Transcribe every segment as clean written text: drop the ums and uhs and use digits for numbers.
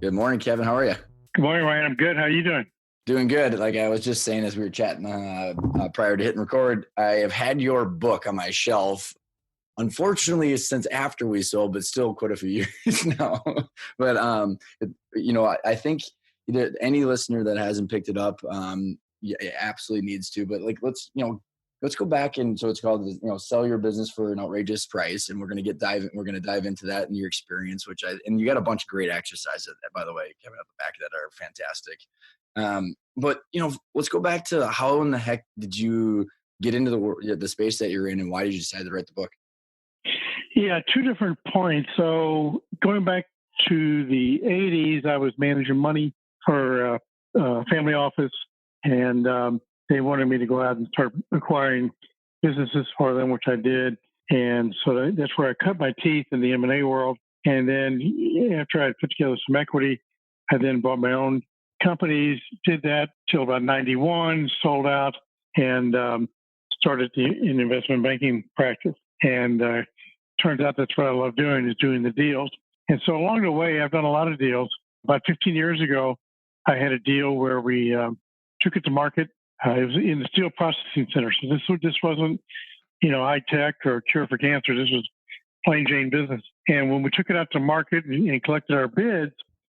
Good morning, Kevin. How are you? Good morning, Ryan. I'm good. How are you doing? Doing good. Like I was just saying as we were chatting prior to hitting record, I have had your book on my shelf. Unfortunately, since after we sold, but still quite a few years now. But I think that any listener that hasn't picked it up, yeah, it absolutely needs to. But like, let's go back and so it's called, sell your business for an outrageous price, and we're gonna dive into that and your experience, and you got a bunch of great exercises, by the way, Kevin, at the back of that are fantastic. But let's go back to how in the heck did you get into the space that you're in, and why did you decide to write the book? Yeah, two different points. So going back to the 80s, I was managing money for a family office, and they wanted me to go out and start acquiring businesses for them, which I did. And so that's where I cut my teeth in the M&A world. And then after I put together some equity, I then bought my own companies, did that till about 91, sold out, and started in investment banking practice. And turns out that's what I love doing, is doing the deals. And so along the way, I've done a lot of deals. About 15 years ago, I had a deal where we took it to market. It was in the steel processing center. So this wasn't, high tech or cure for cancer. This was plain Jane business. And when we took it out to market and collected our bids,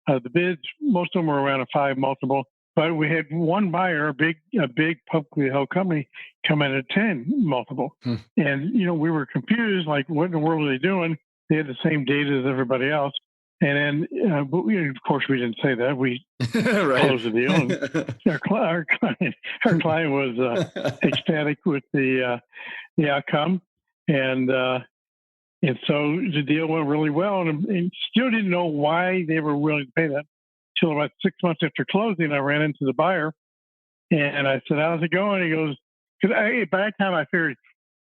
the bids, most of them were around a 5 multiple. But we had one buyer, a big publicly held company, come in at 10 multiple. And, we were confused, like, what in the world are they doing? They had the same data as everybody else. And then, but of course, we didn't say that. We closed the deal. And our client was ecstatic with the outcome. And so the deal went really well, and still didn't know why they were willing to pay that. Till about 6 months after closing, I ran into the buyer, and I said, "How's it going?" He goes, "Because by that time I figured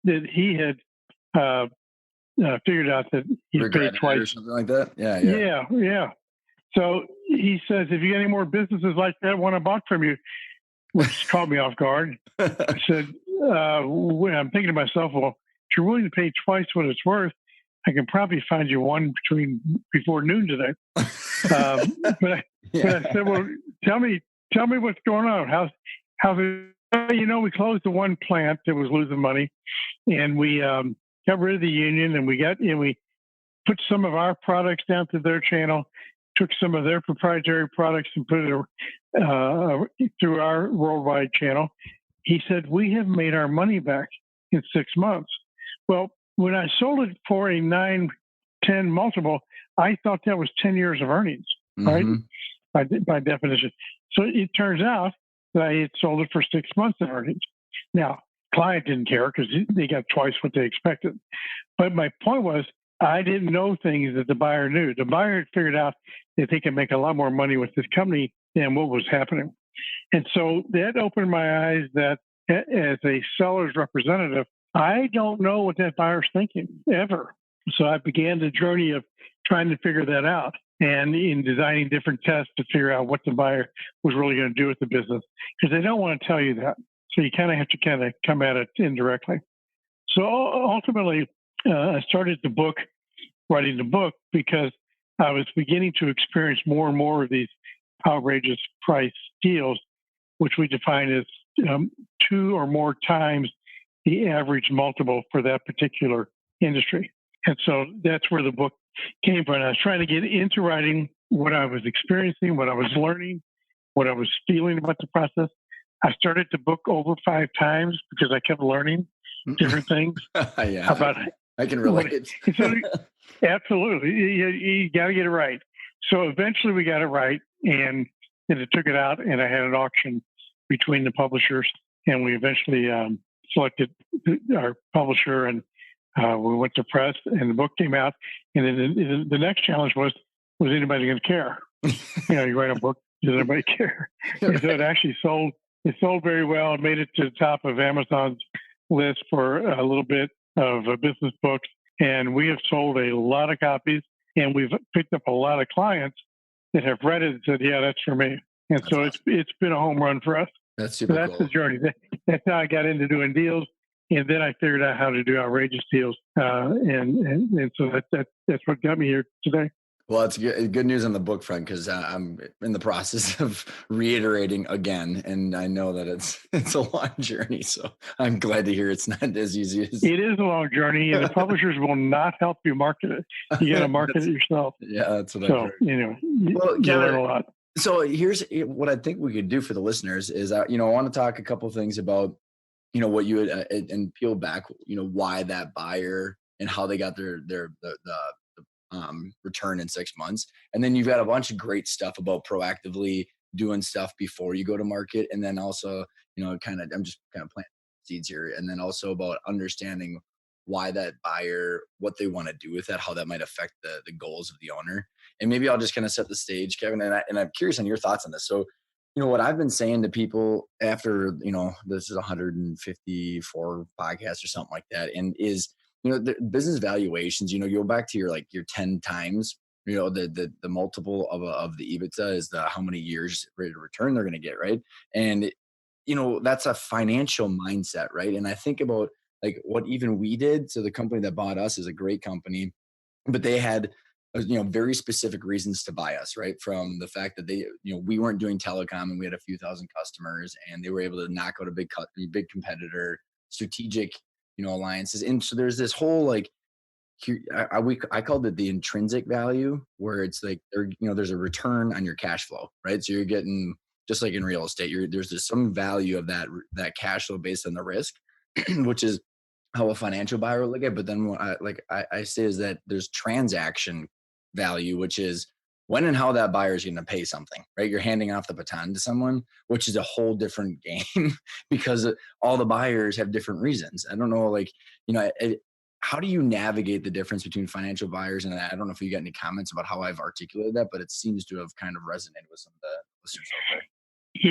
that he had figured out that he paid twice or something like that." Yeah. So he says, "If you got any more businesses like that, one I bought from you," which caught me off guard. I said, "I'm thinking to myself, well, if you're willing to pay twice what it's worth, I can probably find you one before noon today." But I said, "Well, tell me what's going on. How's it?" We closed the one plant that was losing money, and we got rid of the union, and we put some of our products down to their channel, took some of their proprietary products and put it through our worldwide channel. He said, "We have made our money back in 6 months." Well, when I sold it for a 9-10 multiple, I thought that was 10 years of earnings, right? By definition. So it turns out that I had sold it for 6 months in earnings. Now, client didn't care because they got twice what they expected. But my point was, I didn't know things that the buyer knew. The buyer had figured out that they could make a lot more money with this company than what was happening. And so that opened my eyes that as a seller's representative, I don't know what that buyer's thinking ever. So I began the journey of trying to figure that out, and in designing different tests to figure out what the buyer was really going to do with the business, because they don't want to tell you that. So you kind of have to come at it indirectly. So ultimately, I started writing the book, because I was beginning to experience more and more of these outrageous price deals, which we define as 2 or more times the average multiple for that particular industry. And so that's where the book came from. I was trying to get into writing what I was experiencing, what I was learning, what I was feeling about the process. I started the book over 5 times because I kept learning different things. Yeah, about I can relate. So, absolutely. You got to get it right. So eventually we got it right, and then it took it out, and I had an auction between the publishers, and we eventually selected our publisher, and we went to press, and the book came out. And then the next challenge was anybody going to care? You write a book, does anybody care? And so it actually sold. It sold very well. It made it to the top of Amazon's list for a little bit of business books. And we have sold a lot of copies, and we've picked up a lot of clients that have read it and said, "Yeah, that's for me." And so awesome. It's been a home run for us. That's super That's cool. the journey. That's how I got into doing deals. And then I figured out how to do outrageous deals. And so that's what got me here today. Well, it's good news on the book front because I'm in the process of reiterating again, and I know that it's a long journey. So I'm glad to hear it's not as easy as. It is a long journey, and the publishers will not help you market it. You got to market it yourself. Yeah, that's what I've So, heard. Well, you learn a lot. so here's what I think we could do for the listeners is, I want to talk a couple things about, what you would and peel back, why that buyer and how they got the return in 6 months. And then you've got a bunch of great stuff about proactively doing stuff before you go to market. And then also, I'm just kind of planting seeds here. And then also about understanding why that buyer, what they want to do with that, how that might affect the goals of the owner. And maybe I'll just kind of set the stage, Kevin. And I'm curious on your thoughts on this. So, what I've been saying to people after, this is 154 podcasts or something like that, and is, the business valuations, you go back to your 10 times, the multiple of the EBITDA is the how many years rate of return they're going to get, right? And that's a financial mindset, right? And I think about like what even we did. So the company that bought us is a great company, but they had very specific reasons to buy us, right? From the fact that they, we weren't doing telecom and we had a few thousand customers, and they were able to knock out a big competitor, strategic, alliances. And so there's this whole like, I called it the intrinsic value, where it's like there's a return on your cash flow, right? So you're getting, just like in real estate, there's some value of that cash flow based on the risk, which is how a financial buyer would look at it. But then what I say is that there's transaction value, which is when and how that buyer is going to pay something, right? You're handing off the baton to someone, which is a whole different game because all the buyers have different reasons. I don't know, like, how do you navigate the difference between financial buyers? And I don't know if you got any comments about how I've articulated that, but it seems to have kind of resonated with some of the listeners out there.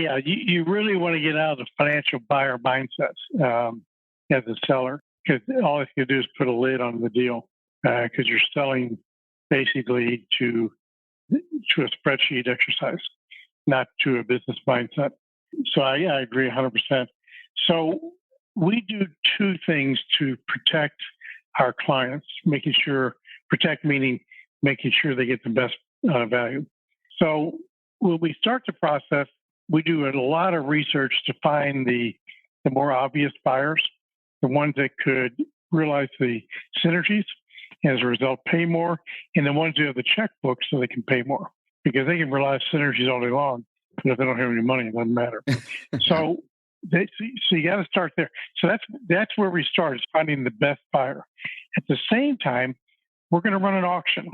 Yeah, you really want to get out of the financial buyer mindsets as a seller, because all you do is put a lid on the deal, because you're selling basically to a spreadsheet exercise, not to a business mindset. So I agree 100%. So we do two things to protect our clients, protect meaning making sure they get the best value. So when we start the process, we do a lot of research to find the more obvious buyers, the ones that could realize the synergies, and as a result pay more, and the ones who have the checkbook so they can pay more, because they can realize synergies all day long, but if they don't have any money, it doesn't matter. So you got to start there. So that's where we start, is finding the best buyer. At the same time, we're going to run an auction,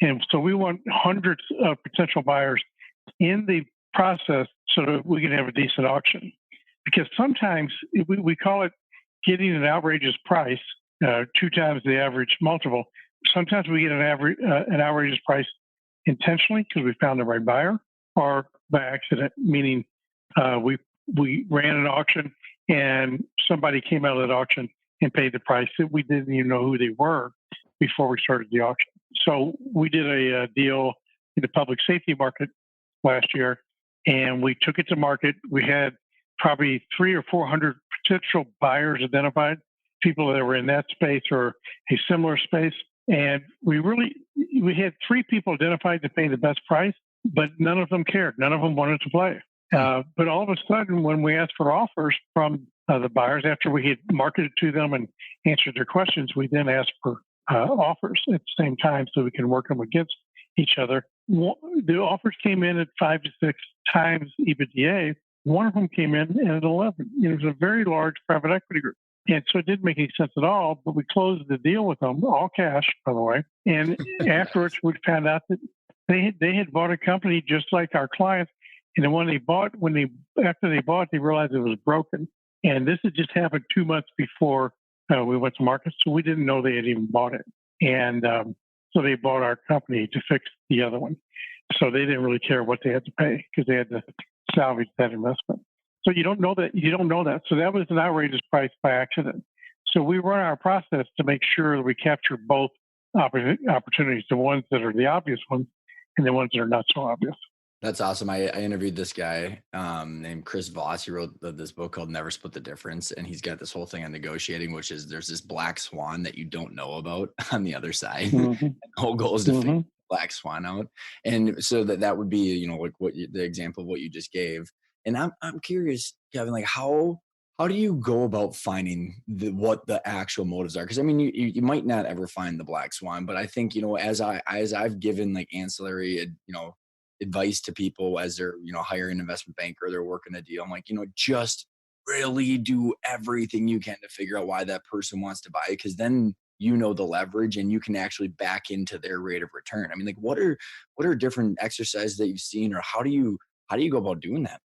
and so we want hundreds of potential buyers in the process so that we can have a decent auction. Because sometimes we call it getting an outrageous price, 2 times the average multiple. Sometimes we get an outrageous price intentionally because we found the right buyer, or by accident, meaning we ran an auction and somebody came out of that auction and paid the price that we didn't even know who they were before we started the auction. So we did a deal in the public safety market last year, and we took it to market. We had probably 300 or 400 potential buyers identified, people that were in that space or a similar space. And we had 3 people identified to pay the best price, but none of them cared. None of them wanted to play. But all of a sudden, when we asked for offers from the buyers, after we had marketed to them and answered their questions, we then asked for offers at the same time so we can work them against each other. The offers came in at 5 to 6 times EBITDA. One of them came in at 11. It was a very large private equity group. And so it didn't make any sense at all, but we closed the deal with them, all cash, by the way. And afterwards, we found out that they had bought a company just like our clients. And then after they bought, they realized it was broken. And this had just happened 2 months before we went to market. So we didn't know they had even bought it. And so they bought our company to fix the other one. So they didn't really care what they had to pay because they had to salvage that investment. So you don't know that. So that was an outrageous price by accident. So we run our process to make sure that we capture both opportunities, the ones that are the obvious ones and the ones that are not so obvious. That's awesome. I interviewed this guy named Chris Voss. He wrote this book called Never Split the Difference. And he's got this whole thing on negotiating, which is there's this black swan that you don't know about on the other side. Mm-hmm. The whole goal is to figure the black swan out. And so that would be, like the example of what you just gave. And I'm curious, Kevin, like how do you go about finding what the actual motives are? Because I mean, you might not ever find the black swan, but I think, as I've given like ancillary, advice to people as they're, hiring an investment banker, they're working a deal. I'm like, just really do everything you can to figure out why that person wants to buy, because then the leverage and you can actually back into their rate of return. I mean, like what are different exercises that you've seen, or how do you go about doing that?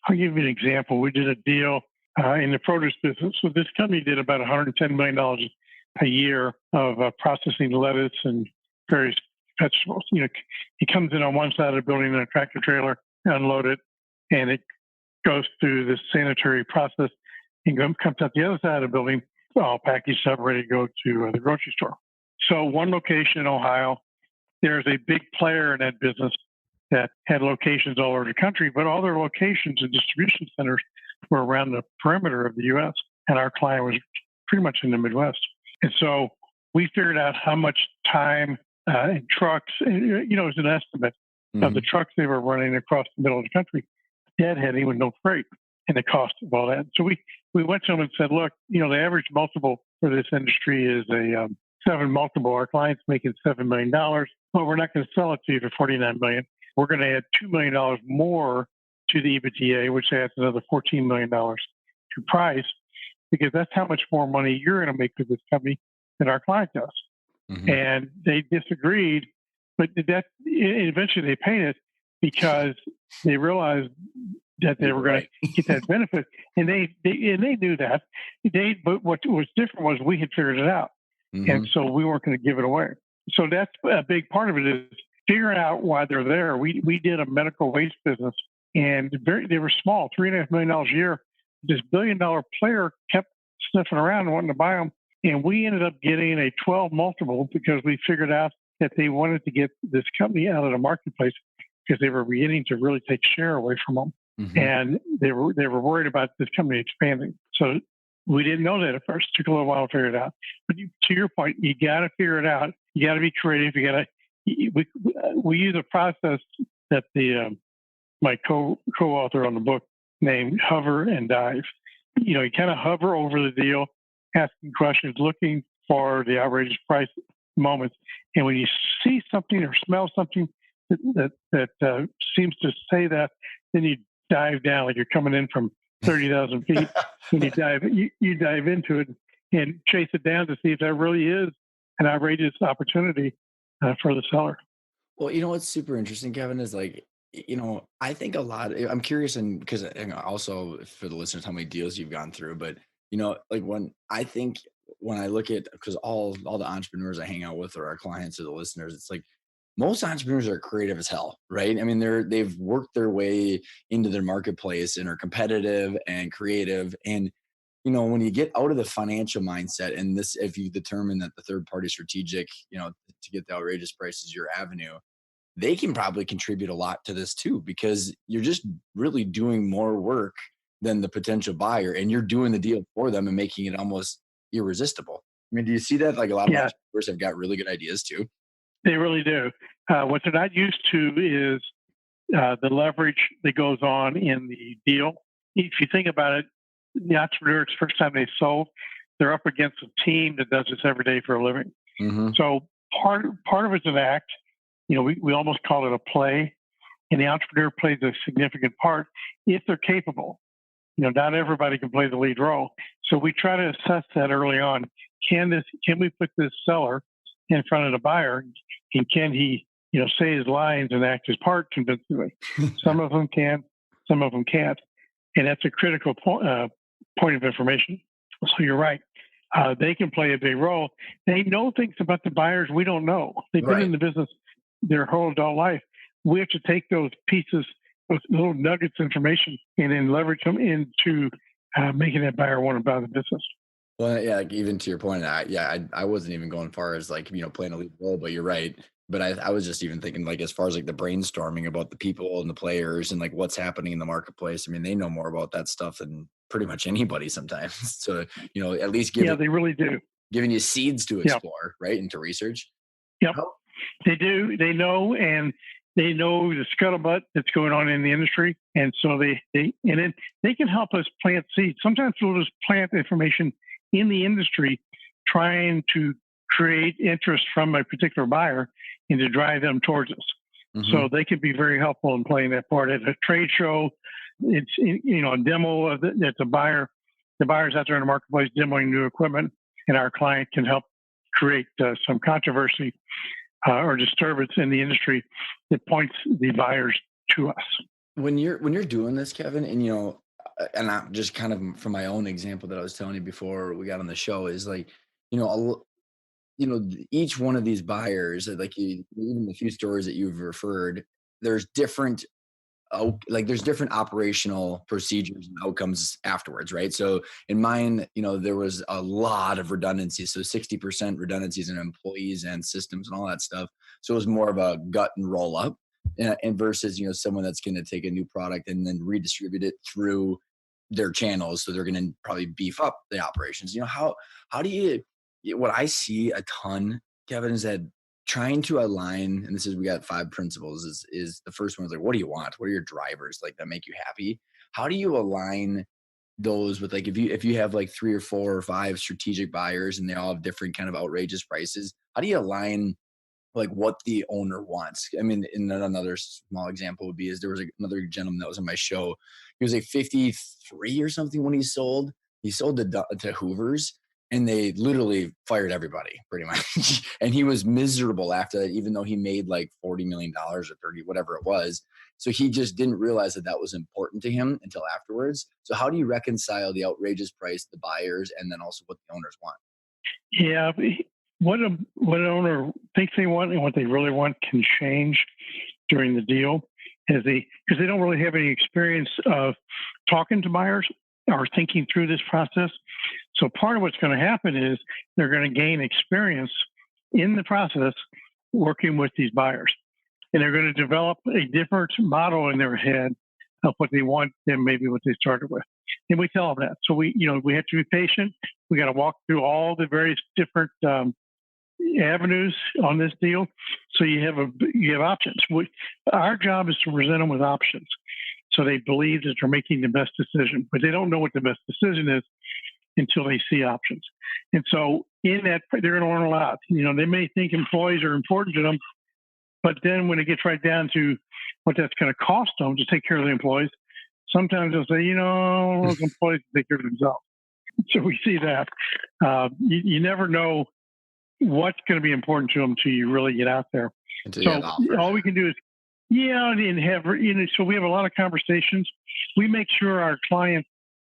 I'll give you an example. We did a deal in the produce business. So this company did about $110 million a year of processing lettuce and various vegetables. He comes in on one side of the building in a tractor trailer, unload it, and it goes through this sanitary process and comes out the other side of the building, all packaged up, ready to go to the grocery store. So one location in Ohio, there's a big player in that business that had locations all over the country, but all their locations and distribution centers were around the perimeter of the U.S. And our client was pretty much in the Midwest. And so we figured out how much time and trucks, it was an estimate of the trucks they were running across the middle of the country, deadheading with no freight and the cost of all that. So we went to them and said, look, the average multiple for this industry is a 7 multiple. Our client's making $7 million, but we're not going to sell it to you for $49 million. We're going to add $2 million more to the EBITDA, which adds another $14 million to price, because that's how much more money you're going to make with this company than our client does. And they disagreed, but eventually they paid it because they realized that they were going to get that benefit, and they knew that. But what was different was we had figured it out, and so we weren't going to give it away. So that's a big part of it, is figuring out why they're there. We did a medical waste business, and they were small, $3.5 million a year. This billion-dollar player kept sniffing around and wanting to buy them, and we ended up getting a 12 multiple because we figured out that they wanted to get this company out of the marketplace because they were beginning to really take share away from them. And they were worried about this company expanding. So we didn't know that at first. It took a little while to figure it out. But to your point, you got to figure it out. You got to be creative. We use a process that my co-author on the book named hover and dive. You kind of hover over the deal, asking questions, looking for the outrageous price moments. And when you see something or smell something that seems to say that, then you dive down like you're coming in from 30,000 feet, and you dive into it and chase it down to see if that really is an outrageous opportunity for the seller. Well, what's super interesting, Kevin, is like, I think I'm curious, and because also for the listeners, how many deals you've gone through, but like when I look at, because all the entrepreneurs I hang out with or our clients or the listeners, it's like most entrepreneurs are creative as hell, right? I mean, they've worked their way into their marketplace and are competitive and creative. And when you get out of the financial mindset, and this, if you determine that the third party strategic, to get the outrageous price is your avenue, they can probably contribute a lot to this too, because you're just really doing more work than the potential buyer, and you're doing the deal for them and making it almost irresistible. I mean, do you see that? Like a lot of entrepreneurs have got really good ideas too. They really do. What they're not used to is the leverage that goes on in the deal. If you think about it, the entrepreneur, it's the first time they sold, they're up against a team that does this every day for a living. So part of it's an act. We almost call it a play, and the entrepreneur plays a significant part if they're capable. Not everybody can play the lead role. So we try to assess that early on. Can we put this seller in front of the buyer, and can he, say his lines and act his part convincingly? Some of them can, some of them can't, and that's a critical point of information. So you're right. They can play a big role. They know things about the buyers we don't know. They've been in the business their whole adult life. We have to take those pieces, those little nuggets of information, and then leverage them into making that buyer want to buy the business. Well, yeah, like even to your point, I wasn't even going far as like, playing a lead role, but you're right. But I was just even thinking like, as far as like the brainstorming about the people and the players and like what's happening in the marketplace. I mean, they know more about that stuff than pretty much anybody sometimes. So, at least They really do. giving you seeds to explore, right? And to research. Yep. They do. They know, and they know the scuttlebutt that's going on in the industry, and so they can help us plant seeds. Sometimes we'll just plant information in the industry, trying to create interest from a particular buyer and to drive them towards us. Mm-hmm. So they can be very helpful in playing that part at a trade show. It's a demo of that's a buyer. The buyer's out there in the marketplace demoing new equipment, and our client can help create some controversy or disturbance in the industry that points the buyers to us. When you're doing this, Kevin, and and I'm just kind of from my own example that I was telling you before we got on the show is like, each one of these buyers, like even the few stories that you've referred, there's different operational procedures and outcomes afterwards, right? So in mine, there was a lot of redundancies. So 60% redundancies in employees and systems and all that stuff. So it was more of a gut and roll up, and versus, someone that's going to take a new product and then redistribute it through their channels. So they're going to probably beef up the operations. How do you, what I see a ton, Kevin, is that trying to align, and we got 5 principles, is the first one is like, what do you want? What are your drivers like that make you happy? How do you align those with, like, if you have like 3 or 4 or 5 strategic buyers and they all have different kind of outrageous prices, how do you align like what the owner wants? I mean, in another small example would be there was another gentleman that was on my show. He was like 53 or something when he sold to Hoover's. And they literally fired everybody pretty much. And he was miserable after that, even though he made like $40 million or 30, whatever it was. So he just didn't realize that was important to him until afterwards. So how do you reconcile the outrageous price, the buyers, and then also what the owners want? Yeah. What an owner thinks they want and what they really want can change during the deal, because they don't really have any experience of talking to buyers or thinking through this process. So part of what's going to happen is they're going to gain experience in the process working with these buyers. And they're going to develop a different model in their head of what they want than maybe what they started with. And we tell them that. So we have to be patient. We got to walk through all the various different avenues on this deal. So you have options. Our job is to present them with options, so they believe that they're making the best decision, but they don't know what the best decision is until they see options. And so in that, they're going to learn a lot. They may think employees are important to them, but then when it gets right down to what that's going to cost them to take care of the employees, sometimes they'll say, those employees take care of themselves. So we see that. You never know what's going to be important to them until you really get out there. So all we can do is, and have, so we have a lot of conversations. We make sure our clients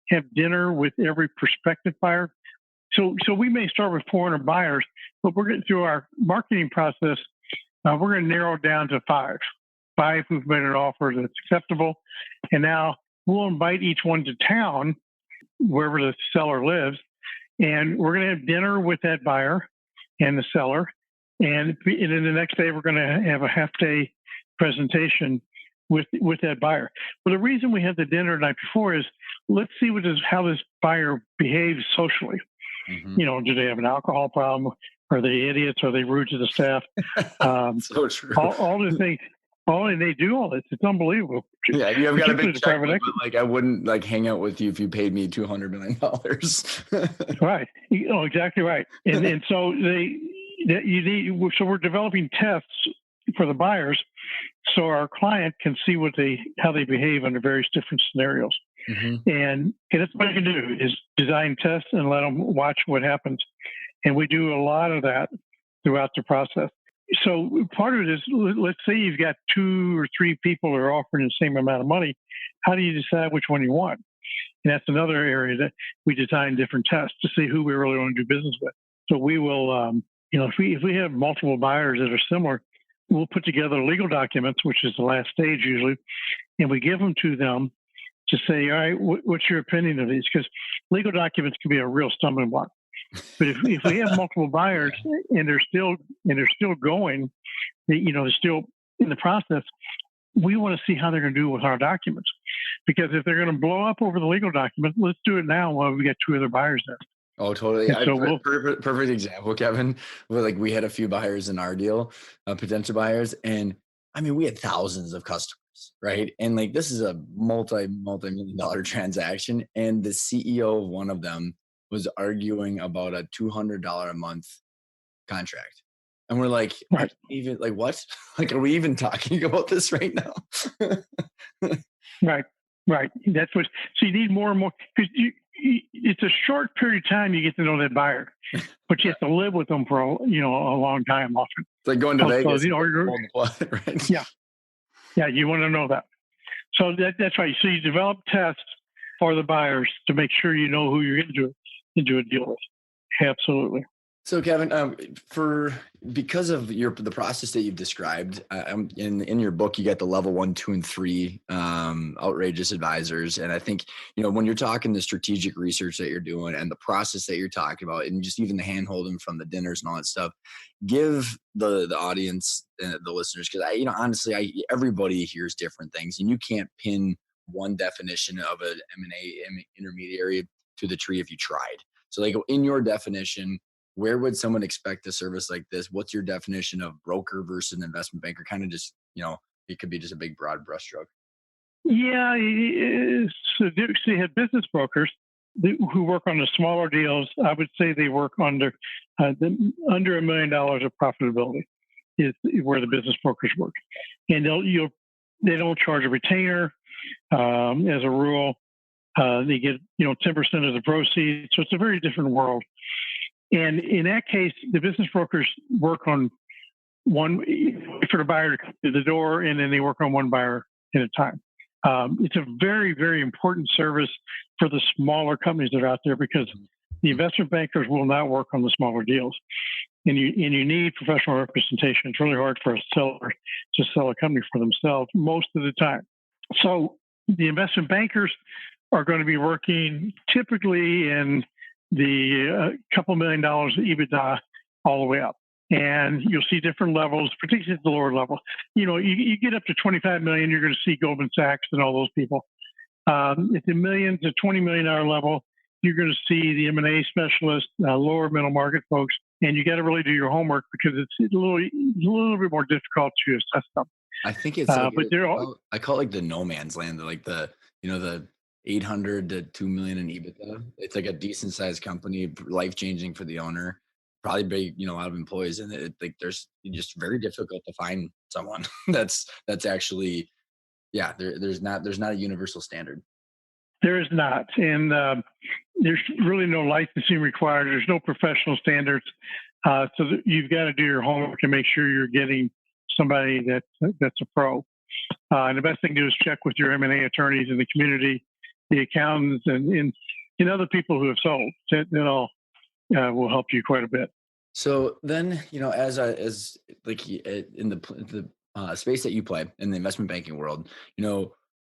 have dinner with every prospective buyer. So we may start with 400 buyers, but we're getting through our marketing process. We're going to narrow it down to 5 who've made an offer that's acceptable. And now we'll invite each one to town, wherever the seller lives. And we're going to have dinner with that buyer and the seller. And then the next day, we're going to have a half-day presentation with that buyer. Well, the reason we had the dinner the night before is let's see how this buyer behaves socially. Mm-hmm. Do they have an alcohol problem? Are they idiots? Are they rude to the staff? So true. All the things. They do all this. It's unbelievable. Yeah, you have got a big check, but like I wouldn't like hang out with you if you paid me $200 million. Right. Exactly right. And so so we're developing tests for the buyers, so our client can see how they behave under various different scenarios. Mm-hmm. And that's what you can do is design tests and let them watch what happens. And we do a lot of that throughout the process. So part of it is, let's say you've got 2 or 3 people who are offering the same amount of money. How do you decide which one you want? And that's another area that we design different tests to see who we really want to do business with. So we will, if we have multiple buyers that are similar, we'll put together legal documents, which is the last stage usually, and we give them to them to say, all right, what's your opinion of these? Because legal documents can be a real stumbling block. But if we have multiple buyers and they're still going, they're still in the process, we want to see how they're going to do with our documents. Because if they're going to blow up over the legal document, let's do it now while we got 2 other buyers there. Oh, totally. And so Perfect example, Kevin. Where like we had a few buyers in our deal, potential buyers, and I mean we had thousands of customers, right? And like this is a multi-million dollar transaction, and the CEO of one of them was arguing about a $200 a month contract, and we're like, I right, can't even like what? Like, are we even talking about this right now? right, right. That's what. So you need more and more because it's a short period of time you get to know that buyer, but you have to live with them for a long time often. It's like going to So Vegas and getting or pulled in the blood, right? yeah, yeah, you want to know that. So that's right. So you develop tests for the buyers to make sure you know who you're into a deal with. Absolutely. So, Kevin, for because of the process that you've described in your book, you get the level 1, 2, and 3 outrageous advisors, and I think when you're talking the strategic research that you're doing and the process that you're talking about, and just even the hand holding from the dinners and all that stuff, give the audience, the listeners, because honestly, everybody hears different things, and you can't pin one definition of an M&A intermediary to the tree if you tried. So, like in your definition, where would someone expect a service like this? What's your definition of broker versus an investment banker? Kind of just, it could be just a big broad brushstroke. Yeah. So you have business brokers who work on the smaller deals. I would say they work under $1 million of profitability is where the business brokers work, and they don't charge a retainer as a rule. They get 10% of the proceeds, so it's a very different world. And in that case, the business brokers work on one for the buyer to come to the door, and then they work on one buyer at a time. It's a very, very important service for the smaller companies that are out there because the investment bankers will not work on the smaller deals. And you need professional representation. It's really hard for a seller to sell a company for themselves most of the time. So the investment bankers are going to be working typically in the couple $1 million EBITDA all the way up. And you'll see different levels, particularly at the lower level. You get up to 25 million, you're going to see Goldman Sachs and all those people. At the $1 million to $20 million level, you're going to see the M&A specialists, lower middle market folks, and you got to really do your homework because it's a little bit more difficult to assess them. I think it's, but I call it like the no man's land, like the 800 to 2 million in EBITDA. It's like a decent sized company, life changing for the owner. Probably big, a lot of employees, and like there's just very difficult to find someone that's actually, yeah. There's not a universal standard. There is not, and there's really no licensing required. There's no professional standards, so you've got to do your homework and make sure you're getting somebody that's a pro. And the best thing to do is check with your M&A attorneys in the community, the accountants, and other people who have sold. That all will help you quite a bit. So then, as like in the space that you play in the investment banking world,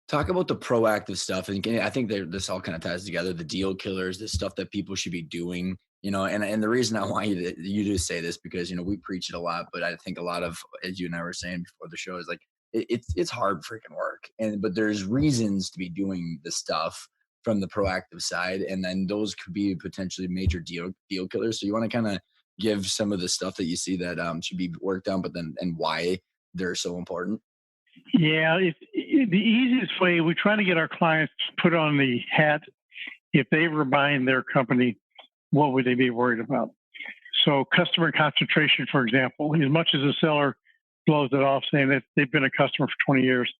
talk about the proactive stuff. And I think this all kind of ties together, the deal killers, the stuff that people should be doing, and the reason I want you to say this, because, we preach it a lot, but I think a lot of, as you and I were saying before the show, is like, it's hard freaking work. But there's reasons to be doing the stuff from the proactive side. And then those could be potentially major deal killers. So you want to kind of give some of the stuff that you see that should be worked on, but then, and why they're so important. Yeah, the easiest way, we try to get our clients to put on the hat. If they were buying their company, what would they be worried about? So customer concentration, for example, as much as a seller blows it off saying that they've been a customer for 20 years,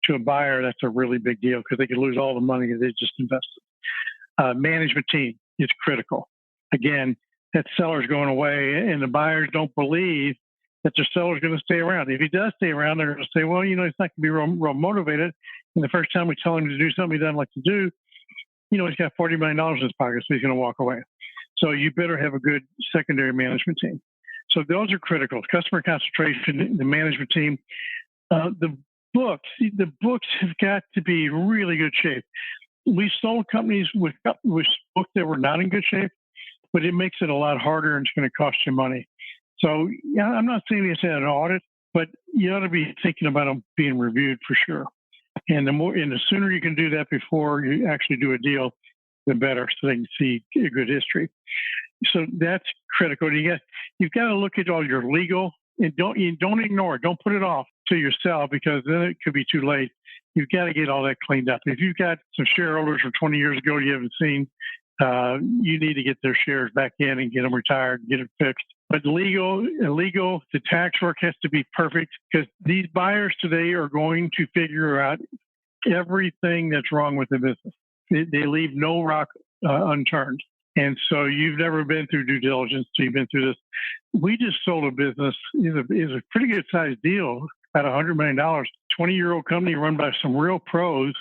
to a buyer, that's a really big deal because they could lose all the money they just invested. Management team is critical. Again, that seller's going away and the buyers don't believe that the seller's going to stay around. If he does stay around, they're going to say, well, he's not going to be real motivated. And the first time we tell him to do something he doesn't like to do, he's got $40 million in his pocket, so he's going to walk away. So you better have a good secondary management team. So those are critical. Customer concentration, the management team. The books have got to be in really good shape. We sold companies with books that were not in good shape, but it makes it a lot harder and it's going to cost you money. So, yeah, I'm not saying it's an audit, but you ought to be thinking about them being reviewed for sure. And the sooner you can do that before you actually do a deal, the better, so they can see a good history. So that's critical. You've got to look at all your legal, and don't ignore it. Don't put it off to your sell, because then it could be too late. You've got to get all that cleaned up. If you've got some shareholders from 20 years ago you haven't seen, you need to get their shares back in and get them retired and get it fixed. But illegal, the tax work has to be perfect, because these buyers today are going to figure out everything that's wrong with the business. They leave no rock unturned. And so you've never been through due diligence, so you've been through this. We just sold a business, is a pretty good sized deal, about $100 million, 20-year-old company run by some real pros.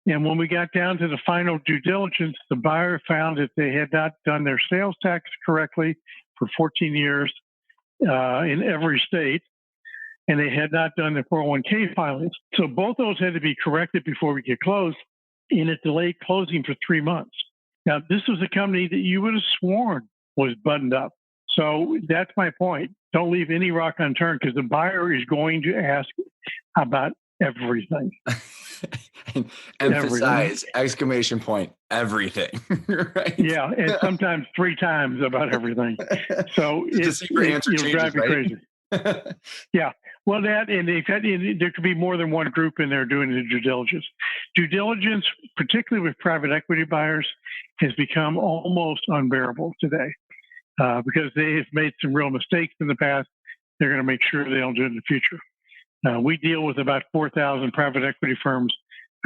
And when we got down to the final due diligence, the buyer found that they had not done their sales tax correctly for 14 years in every state, and they had not done their 401k filings. So both those had to be corrected before we could close, and it delayed closing for 3 months. Now, this was a company that you would have sworn was buttoned up. So that's my point. Don't leave any rock unturned, because the buyer is going to ask about everything. Emphasize, exclamation point, everything. Right? Yeah, and sometimes 3 times about everything. So it'll drive you crazy. Yeah. Well, that, and there could be more than one group in there doing the due diligence. Due diligence, particularly with private equity buyers, has become almost unbearable today because they have made some real mistakes in the past. They're going to make sure they don't do it in the future. We deal with about 4,000 private equity firms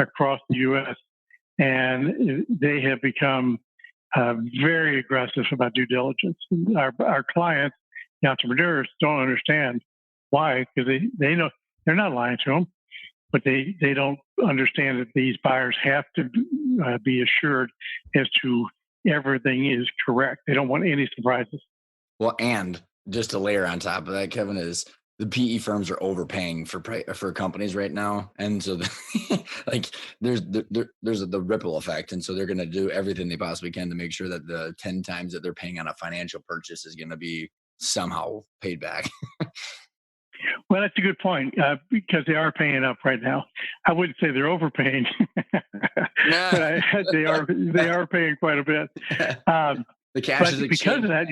across the U.S., and they have become very aggressive about due diligence. Our clients, the entrepreneurs, don't understand why, because they know they're not lying to them, but they don't understand that these buyers have to be assured as to everything is correct. They don't want any surprises. Well, and just a layer on top of that, Kevin, is the PE firms are overpaying for companies right now, and so there's the ripple effect, and so they're going to do everything they possibly can to make sure that the 10 times that they're paying on a financial purchase is going to be somehow paid back. Well, that's a good point, because they are paying up right now. I wouldn't say they're overpaying, but they are paying quite a bit. The cash is because of that,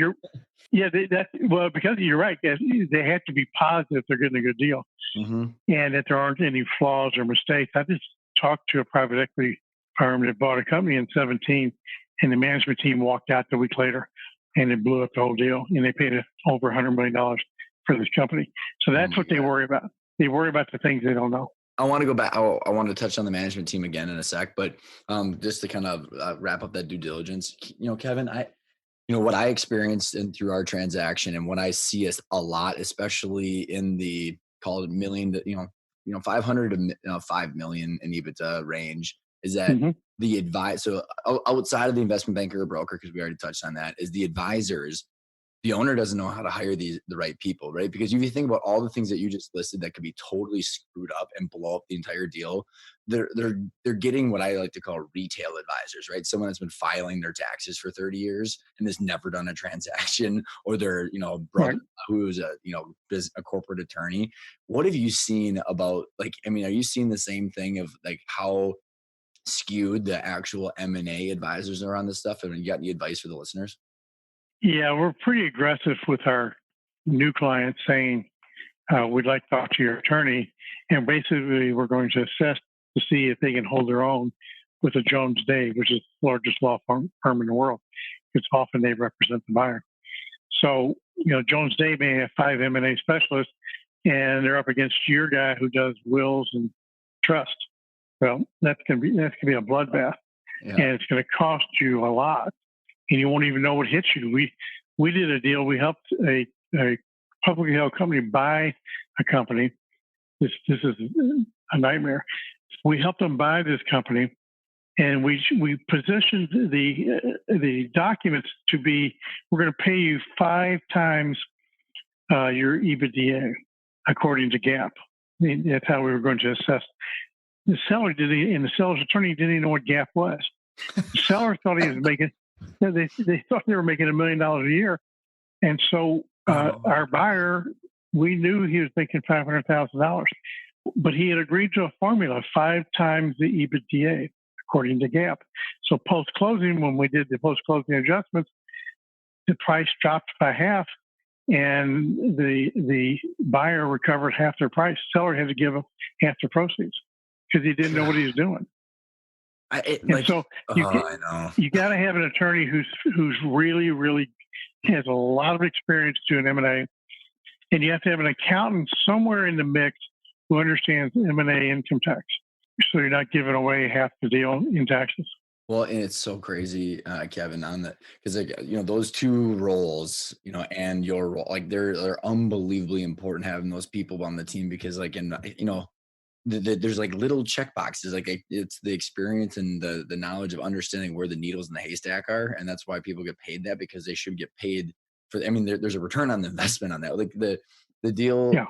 because you're right. They have to be positive they're getting a good deal, and that there aren't any flaws or mistakes. I just talked to a private equity firm that bought a company in 2017, and the management team walked out the week later, and it blew up the whole deal, and they paid over $100 million for this company. So that's what they worry about. They worry about the things they don't know. I want to go back. I want to touch on the management team again in a sec, but just to kind of wrap up that due diligence, Kevin, what I experienced through our transaction, and what I see is a lot, especially in the call it million to 500 to 5 million in EBITDA range, is that the advice. So outside of the investment banker or broker, because we already touched on that, is the advisors. The owner doesn't know how to hire the right people, right? Because if you think about all the things that you just listed that could be totally screwed up and blow up the entire deal, they're getting what I like to call retail advisors, right? Someone that's been filing their taxes for 30 years and has never done a transaction, or they're brother who's a corporate attorney. What have you seen about are you seeing the same thing of how skewed the actual M&A advisors are on this stuff? And you got any advice for the listeners? Yeah, we're pretty aggressive with our new clients, saying we'd like to talk to your attorney, and basically we're going to assess to see if they can hold their own with a Jones Day, which is the largest law firm in the world, because often they represent the buyer. So Jones Day may have 5 M&A specialists, and they're up against your guy who does wills and trust. Well, that's gonna be a bloodbath, and it's going to cost you a lot. And you won't even know what hits you. We did a deal. We helped a publicly held company buy a company. This is a nightmare. We helped them buy this company, and we positioned the documents to be, we're going to pay you 5 times your EBITDA according to GAAP. That's how we were going to assess. The seller and the seller's attorney didn't even know what GAAP was. The seller thought he was making. They thought they were making $1 million a year, and so our buyer, we knew he was making $500,000, but he had agreed to a formula 5 times the EBITDA according to GAAP. So post-closing, when we did the post-closing adjustments, the price dropped by half, and the buyer recovered half their price. Seller had to give up half the proceeds because he didn't know what he was doing. So I know. you got to have an attorney who's really, really has a lot of experience doing M&A, and you have to have an accountant somewhere in the mix who understands M&A income tax, so you're not giving away half the deal in taxes. Well, and it's so crazy, Kevin, on that, because those two roles, and your role, like they're unbelievably important having those people on the team, because there's like little check boxes, like it's the experience and the knowledge of understanding where the needles in the haystack are, and that's why people get paid that, because they should get paid for. I mean, there's a return on the investment on that. Like the deal. Yeah.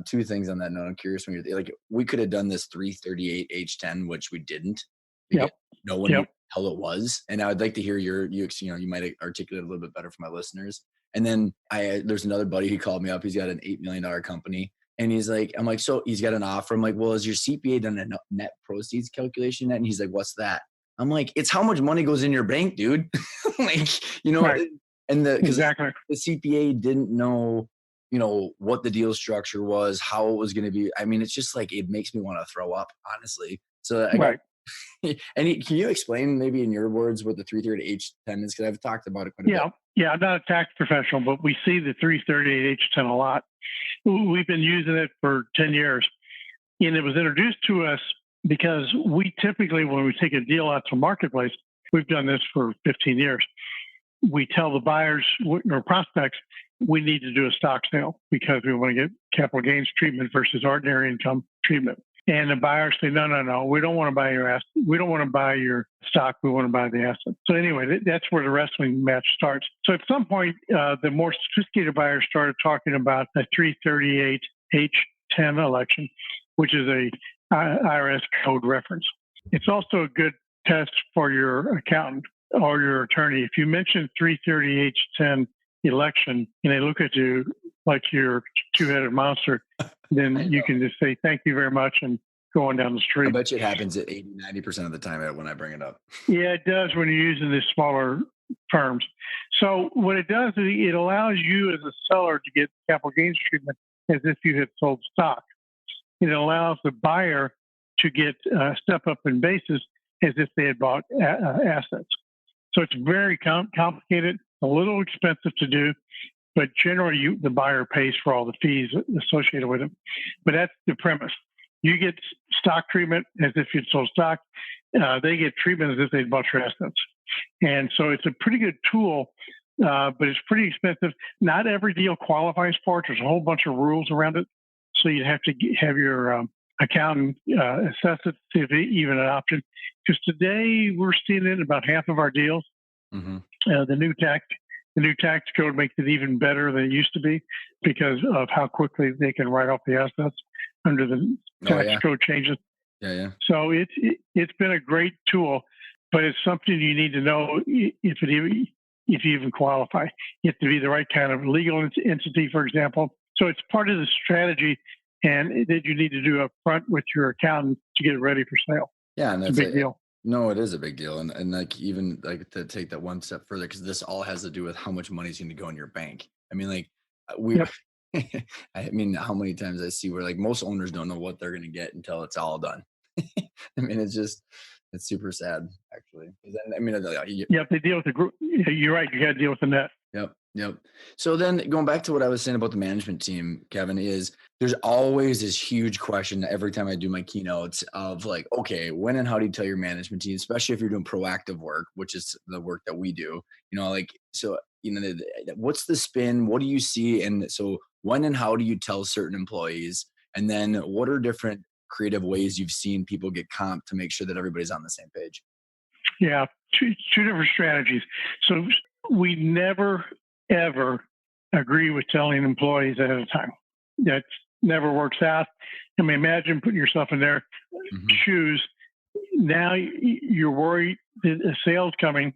Two things on that note. I'm curious, when you're like, we could have done this 338H10, which we didn't. Yep. No one knew what the hell it was, and I would like to hear you might articulate a little bit better for my listeners. And then there's another buddy who called me up. He's got an $8 million company, and he's like, I'm like, so he's got an offer. I'm like, well, is your CPA done a net proceeds calculation yet? And he's like, what's that? I'm like, it's how much money goes in your bank, dude. Like, Right. And exactly the CPA didn't know, what the deal structure was, how it was going to be. I mean, it's just like, it makes me want to throw up, honestly. So right. Can you explain maybe in your words what the 338H10 is? Because I've talked about it quite a bit. Yeah, I'm not a tax professional, but we see the 338H10 a lot. We've been using it for 10 years. And it was introduced to us because we typically, when we take a deal out to marketplace, we've done this for 15 years. We tell the buyers or prospects, we need to do a stock sale because we want to get capital gains treatment versus ordinary income treatment. And the buyers say, no, we don't want to buy your asset. We don't want to buy your stock. We want to buy the asset. So anyway, that's where the wrestling match starts. So at some point, the more sophisticated buyers started talking about the 338H10 election, which is a IRS code reference. It's also a good test for your accountant or your attorney. If you mention 338H10 election and they look at you like you're a two-headed monster, then you can just say, thank you very much, and go on down the street. I bet you it happens at 80-90% of the time when I bring it up. Yeah, it does when you're using these smaller firms. So what it does is it allows you as a seller to get capital gains treatment as if you had sold stock. It allows the buyer to get step up in basis as if they had bought assets. So it's very complicated, a little expensive to do, but generally the buyer pays for all the fees associated with it. But that's the premise. You get stock treatment as if you'd sold stock. They get treatment as if they'd bought your assets. And so it's a pretty good tool, but it's pretty expensive. Not every deal qualifies for it. There's a whole bunch of rules around it. So you'd have to have your accountant assess it, see if it's even an option. Because today we're seeing it in about half of our deals. Mm-hmm. The new tax code makes it even better than it used to be because of how quickly they can write off the assets under the tax code changes. Yeah. So it's been a great tool, but it's something you need to know if you even qualify. You have to be the right kind of legal entity, for example. So it's part of the strategy and that you need to do up front with your accountant to get it ready for sale. Yeah, and that's a big deal. No, it is a big deal. And like, even like to take that one step further, because this all has to do with how much money is going to go in your bank. I mean, like I mean, how many times I see where like most owners don't know what they're going to get until it's all done. I mean, it's super sad, actually. I mean, they deal with the group. You're right. You got to deal with the net. Yep. So then going back to what I was saying about the management team, Kevin, is there's always this huge question every time I do my keynotes of like, okay, when and how do you tell your management team, especially if you're doing proactive work, which is the work that we do, what's the spin? What do you see? And so when and how do you tell certain employees? And then what are different creative ways you've seen people get comp to make sure that everybody's on the same page? Yeah, two different strategies. So we never, ever agree with telling employees ahead of time. That never works out. I mean, imagine putting yourself in their shoes. Now you're worried that a sale's coming,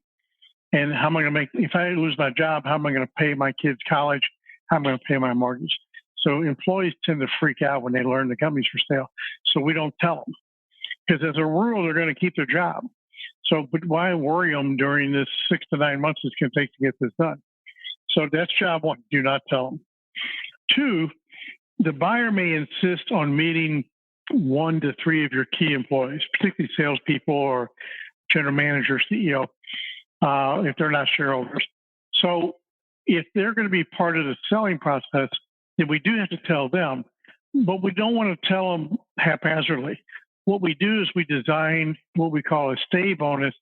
and how am I going to make? If I lose my job, how am I going to pay my kids' college? How am I going to pay my mortgage? So employees tend to freak out when they learn the company's for sale. So we don't tell them. because as a rule, they're going to keep their job. So, but why worry them during this 6 to 9 months it's going to take to get this done? So that's job one. Do not tell them. Two, the buyer may insist on meeting 1 to 3 of your key employees, particularly salespeople or general manager, CEO, if they're not shareholders. So if they're going to be part of the selling process, then we do have to tell them, but we don't want to tell them haphazardly. What we do is we design what we call a stay bonus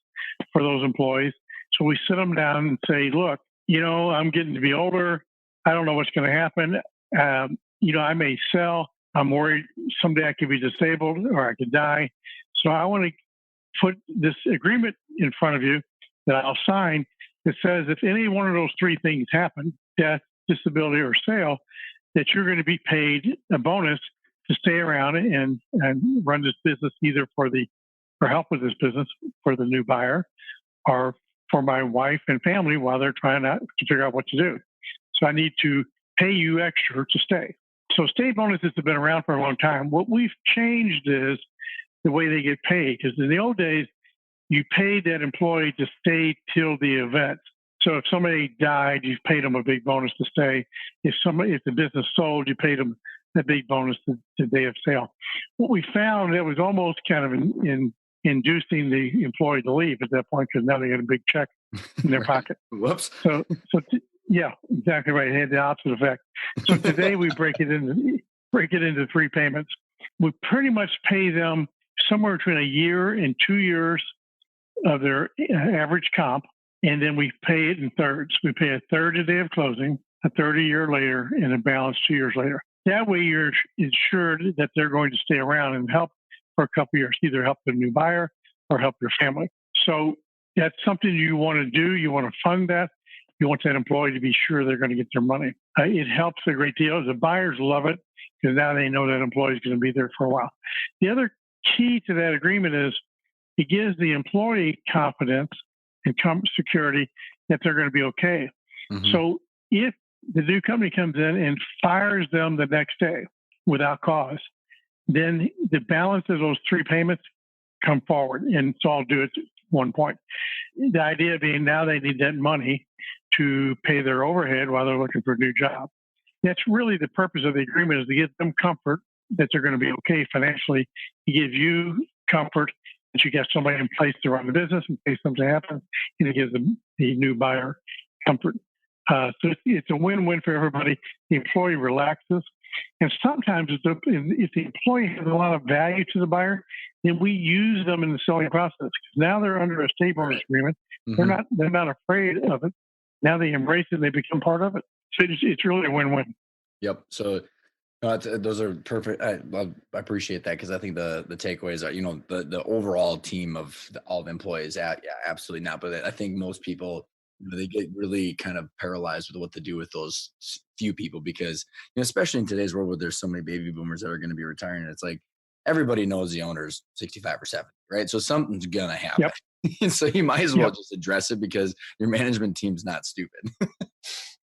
for those employees. So we sit them down and say, look, I'm getting to be older. I don't know what's going to happen. I may sell. I'm worried someday I could be disabled or I could die. So I want to put this agreement in front of you that I'll sign that says if any one of those 3 things happen, death, disability, or sale, that you're going to be paid a bonus to stay around and run this business either for help with this business for the new buyer or for my wife and family while they're trying to figure out what to do. So I need to pay you extra to stay. So stay bonuses have been around for a long time. What we've changed is the way they get paid. Because in the old days, you paid that employee to stay till the event. So if somebody died, you paid them a big bonus to stay. If the business sold, you paid them a big bonus the day of sale. What we found, it was almost kind of inducing the employee to leave at that point because now they get a big check in their pocket. Whoops. Yeah, exactly right. It had the opposite effect. So today we break it into 3 payments. We pretty much pay them somewhere between a year and 2 years of their average comp, and then we pay it in thirds. We pay a third a day of closing, a third a year later, and a balance 2 years later. That way you're ensured that they're going to stay around and help for a couple of years, either help the new buyer or help your family. So that's something you want to do. You want to fund that. You want that employee to be sure they're going to get their money. It helps a great deal. The buyers love it because now they know that employee is going to be there for a while. The other key to that agreement is it gives the employee confidence and security that they're going to be okay. Mm-hmm. So if the new company comes in and fires them the next day without cause, then the balance of those 3 payments come forward, and so I'll do it at one point. The idea being now they need that money to pay their overhead while they're looking for a new job. That's really the purpose of the agreement, is to give them comfort that they're going to be okay financially. It gives you comfort that you got somebody in place to run the business in case something happens, and it gives the new buyer comfort. So it's a win-win for everybody. The employee relaxes. And sometimes if the employee has a lot of value to the buyer, then we use them in the selling process. Because now they're under a stay bonus agreement. Mm-hmm. They're not afraid of it. Now they embrace it and they become part of it. So it's really a win-win. Yep. So those are perfect. I appreciate that, because I think the takeaways are, the overall team of all the employees. Yeah, absolutely not. But I think most people, they get really kind of paralyzed with what to do with those few people, because especially in today's world where there's so many baby boomers that are going to be retiring, it's like everybody knows the owner's 65 or 70, right? So something's gonna happen. Yep. So you might as well just address it, because your management team's not stupid.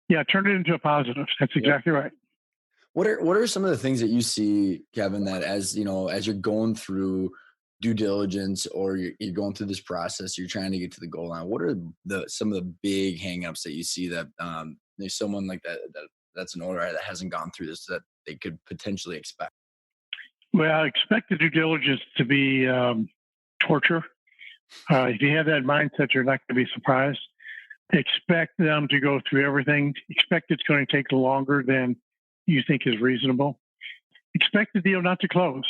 Yeah, turn it into a positive. That's exactly right. What are some of the things that you see, Kevin, that as you're going through due diligence, or you're going through this process, you're trying to get to the goal line, what are some of the big hangups that you see that there's someone like that's an owner that hasn't gone through this that they could potentially expect? Well, I expect the due diligence to be torture. If you have that mindset, you're not going to be surprised. Expect them to go through everything. Expect it's going to take longer than you think is reasonable. Expect the deal not to close,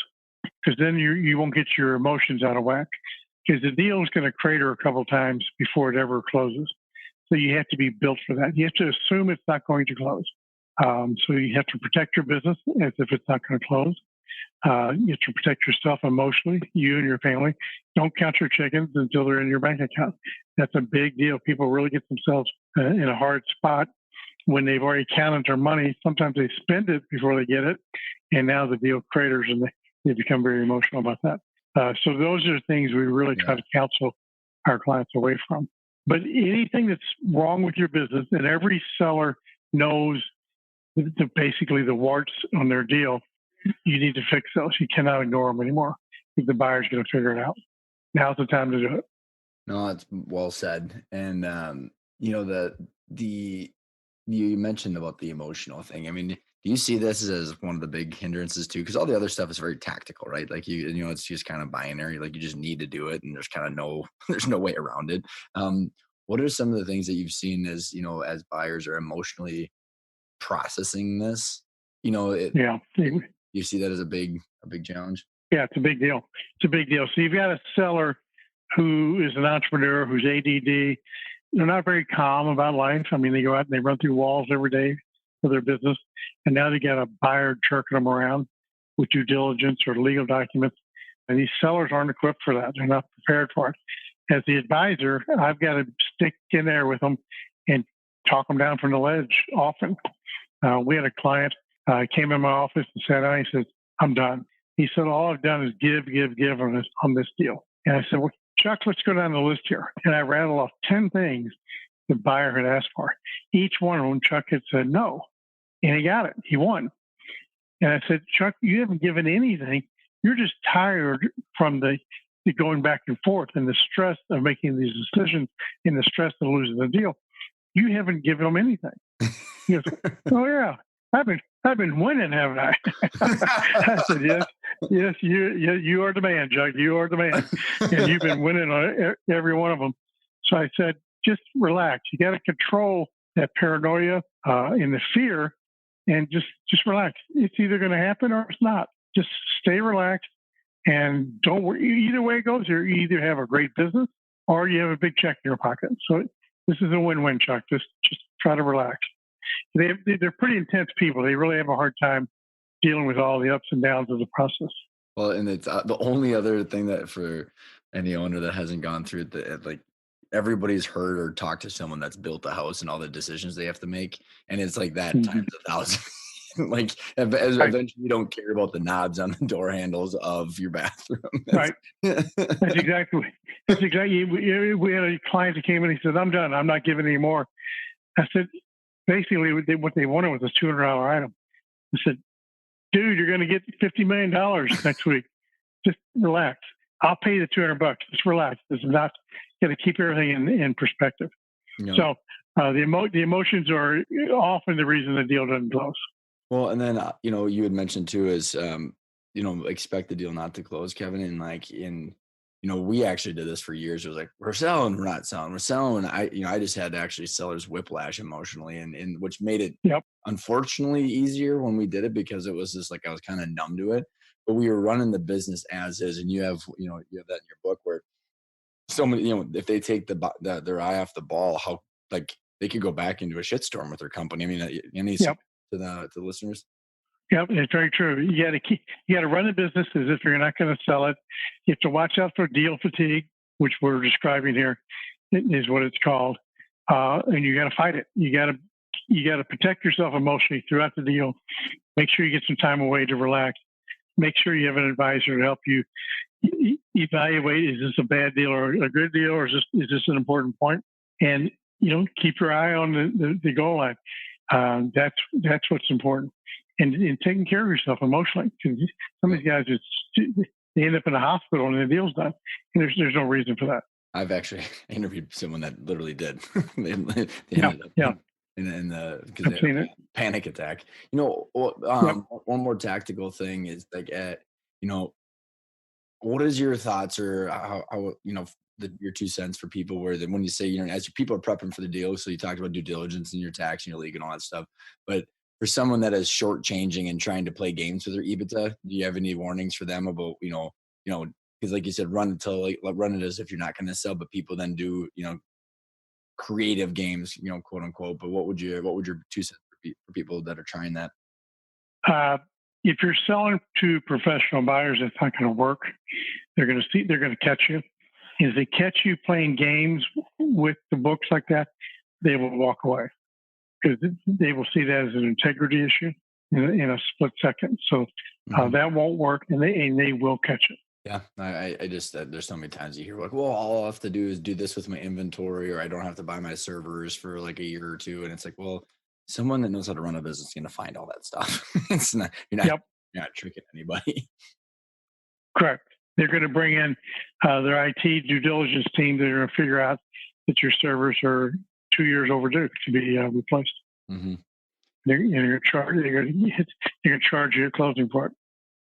because then you won't get your emotions out of whack, because the deal is going to crater a couple times before it ever closes. So you have to be built for that. You have to assume it's not going to close. So you have to protect your business as if it's not going to close. You have to protect yourself emotionally, you and your family. Don't count your chickens until they're in your bank account. That's a big deal. People really get themselves in a hard spot when they've already counted their money. Sometimes they spend it before they get it, and now the deal craters, and they become very emotional about that. So those are things we really try to counsel our clients away from. But anything that's wrong with your business, and every seller knows basically the warts on their deal, you need to fix those. You cannot ignore them anymore. think the buyer's going to figure it out. Now's the time to do it. No, it's well said. And the you mentioned about the emotional thing. I mean, do you see this as one of the big hindrances too? Because all the other stuff is very tactical, right? Like it's just kind of binary. Like you just need to do it, and there's kind of no there's no way around it. What are some of the things that you've seen as as buyers are emotionally processing this? Yeah. You see that as a big challenge. Yeah, it's a big deal. It's a big deal. So you've got a seller who is an entrepreneur who's ADD. They're not very calm about life. I mean, they go out and they run through walls every day for their business, and now they got a buyer jerking them around with due diligence or legal documents. And these sellers aren't equipped for that. They're not prepared for it. As the advisor, I've got to stick in there with them and talk them down from the ledge often. We had a client came in my office and sat down. He says, "I'm done." He said, "All I've done is give on this deal." And I said, "Well, Chuck, let's go down the list here." And I rattled off 10 things the buyer had asked for. Each one of them, Chuck had said no. And he got it. He won. And I said, "Chuck, you haven't given anything. You're just tired from the going back and forth and the stress of making these decisions and the stress of losing the deal. You haven't given them anything." He goes, "Oh yeah, I've been winning, haven't I?" I said, "Yes, you are the man, Chuck. You are the man, and you've been winning on every one of them." So I said, "Just relax. You got to control that paranoia and the fear, and just relax. It's either going to happen or it's not. Just stay relaxed and don't worry. Either way it goes, you either have a great business or you have a big check in your pocket. So this is a win-win, Chuck. Just try to relax." They're pretty intense people. They really have a hard time dealing with all the ups and downs of the process. Well, and it's the only other thing that for any owner that hasn't gone through like everybody's heard or talked to someone that's built a house and all the decisions they have to make, and it's like that Mhm. times 1,000. Like Right, eventually, you don't care about the knobs on the door handles of your bathroom. right. That's exactly. We had a client that came in. He said, "I'm done. I'm not giving any more." I said, basically, what they wanted was a $200 item. I said, "Dude, you're going to get $50 million next week. Just relax. I'll pay you the $200. Just relax. This is not going to keep everything in perspective." You know, So the emotions are often the reason the deal doesn't close. well, and then you had mentioned too is expect the deal not to close, Kevin, and like we actually did this for years. It was like we're selling, we're not selling, we're selling. I just had actually seller's whiplash emotionally, and which made it Yep. unfortunately easier when we did it because it was just like I was kind of numb to it. But we were running the business as is, and you have that in your book where so many if they take their eye off the ball, how like they could go back into a shitstorm with their company. I mean, any Yep. to the listeners. Yep. It's very true. You got to run the business as if you're not going to sell it. You have to watch out for deal fatigue, which we're describing here, is what it's called. And you got to fight it. You got to protect yourself emotionally throughout the deal. Make sure you get some time away to relax. Make sure you have an advisor to help you evaluate: is this a bad deal or a good deal, or is this an important point? And keep your eye on the goal line. That's what's important, and taking care of yourself emotionally. Because some of these guys, they end up in a hospital and the deal's done, and there's no reason for that. I've actually interviewed someone that literally did. They Yeah, ended up yeah, in the because I've they had seen it. a panic attack. Yep. One more tactical thing is like, you know, what is your thoughts or how your 2 cents for people where then when you say as people are prepping for the deal, so you talked about due diligence and your tax and your legal and all that stuff, but for someone that is shortchanging and trying to play games with their EBITDA, do you have any warnings for them about because like you said, run until run it as if you're not going to sell, but people then do creative games, quote unquote. But what would your 2 cents for people that are trying that? Uh, if you're selling to professional buyers, it's not going to work. They're going to see. They're going to catch you. If they catch you playing games with the books like that, they will walk away because they will see that as an integrity issue in a split second. So Mhm. that won't work, and they will catch it. Yeah, I just there's so many times you hear like, well, all I have to do is do this with my inventory, or I don't have to buy my servers for like a year or two, and it's like, well, someone that knows how to run a business is going to find all that stuff. It's not you're not Yep, you're not tricking anybody. correct. they're going to bring in their IT due diligence team. They're going to figure out that your servers are 2 years overdue to be replaced. Mm-hmm. They're going to charge you a closing part.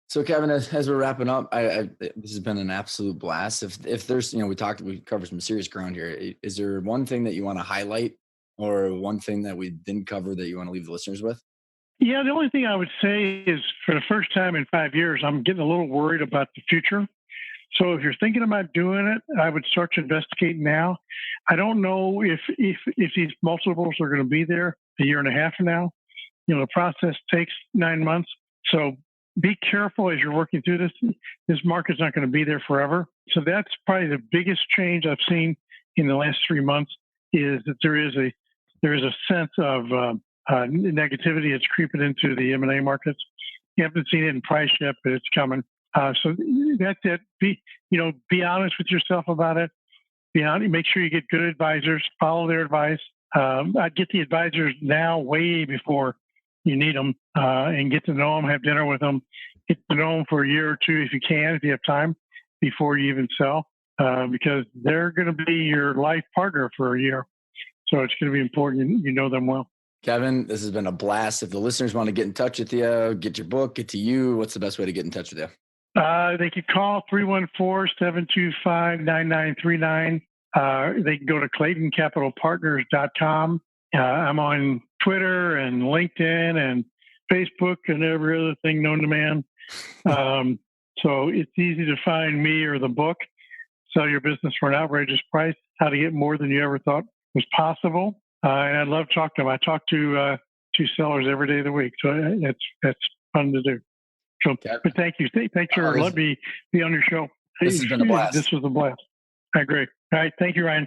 So, Kevin, as we're wrapping up, this has been an absolute blast. If there's, we covered some serious ground here. Is there one thing that you want to highlight, or one thing that we didn't cover that you want to leave the listeners with? Yeah, the only thing I would say is, for the first time in 5 years, I'm getting a little worried about the future. So if you're thinking about doing it, I would start to investigate now. I don't know if these multiples are going to be there a year and a half from now. The process takes 9 months. So be careful as you're working through this. This market's not going to be there forever. So that's probably the biggest change I've seen in the last 3 months, is that there is a sense of negativity that's creeping into the M&A markets. You haven't seen it in price yet, but it's coming. So that's it. Be honest with yourself about it. Make sure you get good advisors. Follow their advice. I'd get the advisors now way before you need them, and get to know them. Have dinner with them. Get to know them for a year or two if you can, if you have time, before you even sell, because they're going to be your life partner for a year. So it's going to be important you know them well. Kevin, this has been a blast. If the listeners want to get in touch with you, get your book, get to you, what's the best way to get in touch with you? They can call 314-725-9939. They can go to ClaytonCapitalPartners.com. I'm on Twitter and LinkedIn and Facebook and every other thing known to man. So it's easy to find me or the book, Sell Your Business for an Outrageous Price, How to Get More Than You Ever Thought Was Possible. And I love talking to them. I talk to sellers every day of the week. So that's fun to do. So, but thank you. Thanks for letting me be on your show. This has been a blast. This was a blast. I agree. All right. Thank you, Ryan.